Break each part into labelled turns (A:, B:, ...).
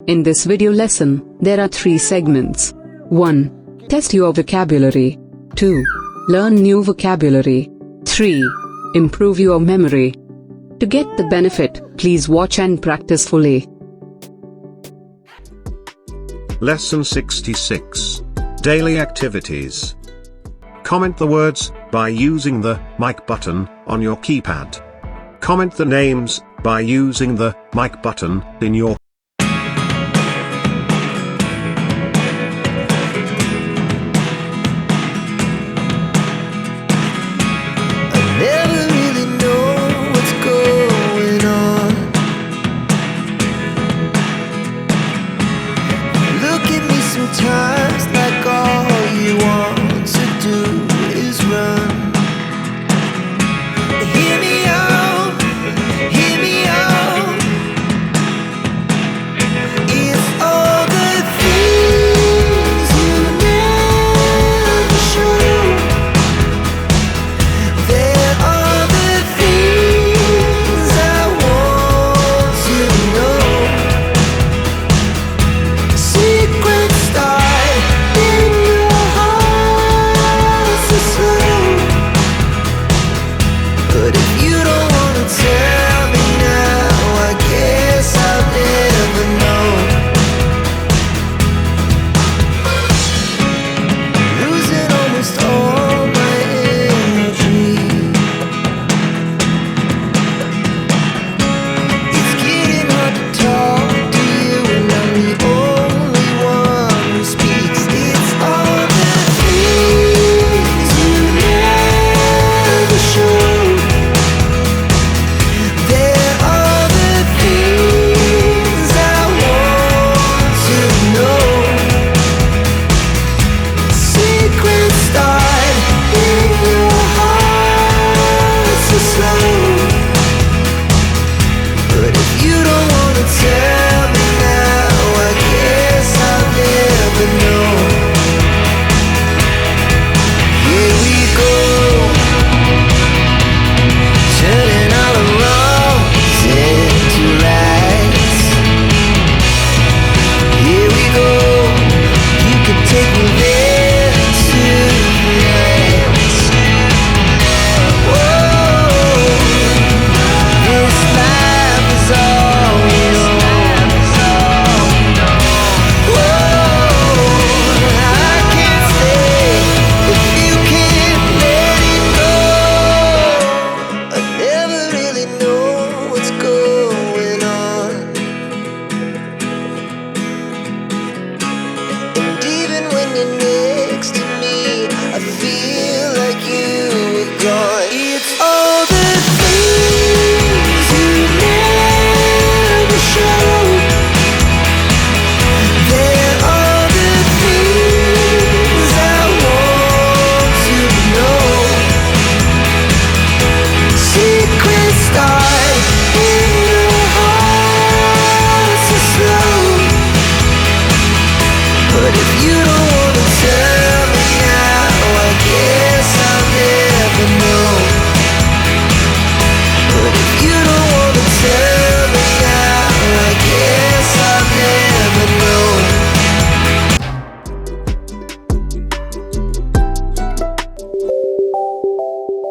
A: In this video lesson, there are 3 segments. 1. Test your vocabulary. 2. Learn new vocabulary. 3. Improve your memory. To get the benefit, please watch and practice fully.
B: Lesson 66. Daily Activities. Comment the words by using the mic button on your keypad. Comment the names by using the mic button in your
C: Sometimes like all you want to do is run. Hear me out, hear me out. It's all the things you never show. There are the things I want to know. Secrets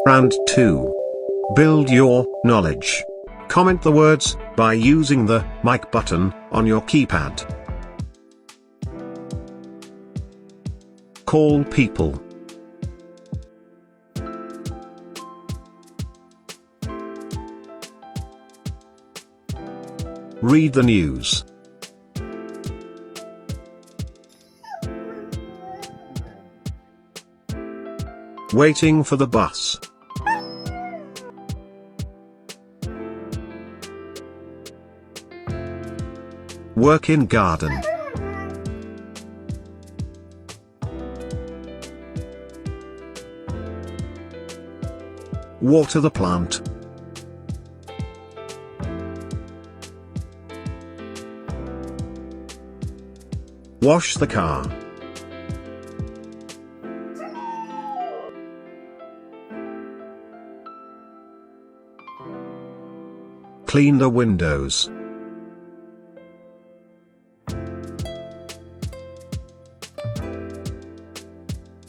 B: Round 2. Build your knowledge. Comment the words by using the mic button on your keypad. Call people. Read the news. Waiting for the bus. Work in garden. Water the plant. Wash the car. Clean the windows.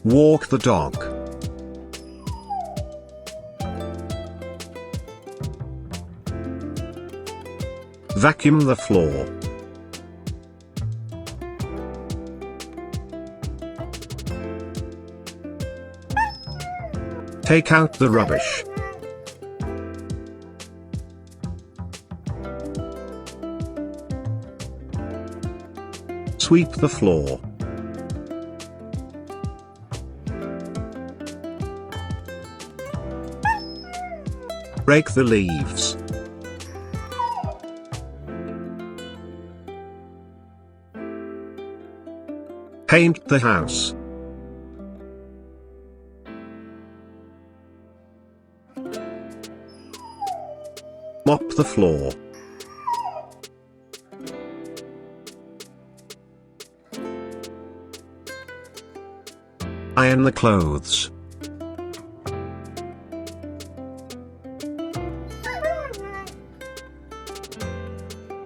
B: Walk the dog. Vacuum the floor. Take out the rubbish. Sweep the floor. Rake the leaves. Paint the house. Mop the floor. Iron the clothes.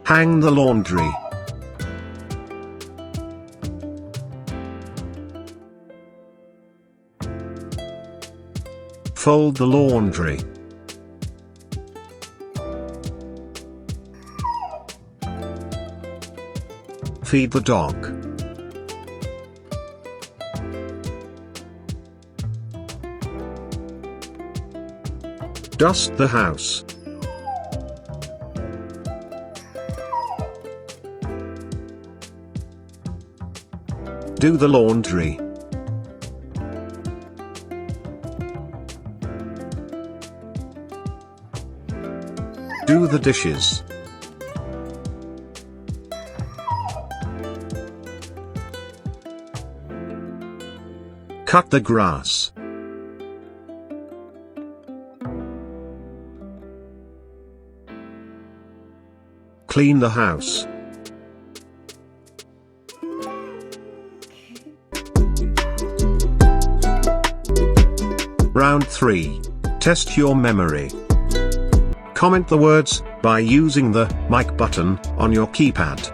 B: Hang the laundry. Fold the laundry. Feed the dog. Dust the house. Do the laundry. Do the dishes. Cut the grass. Clean the house. Round 3. Test your memory. Comment the words by using the mic button on your keypad.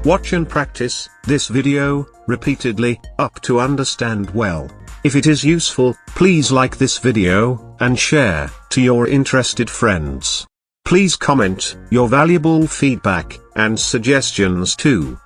B: Watch and practice this video repeatedly up to understand well. If it is useful, please like this video and share to your interested friends. Please comment your valuable feedback and suggestions too.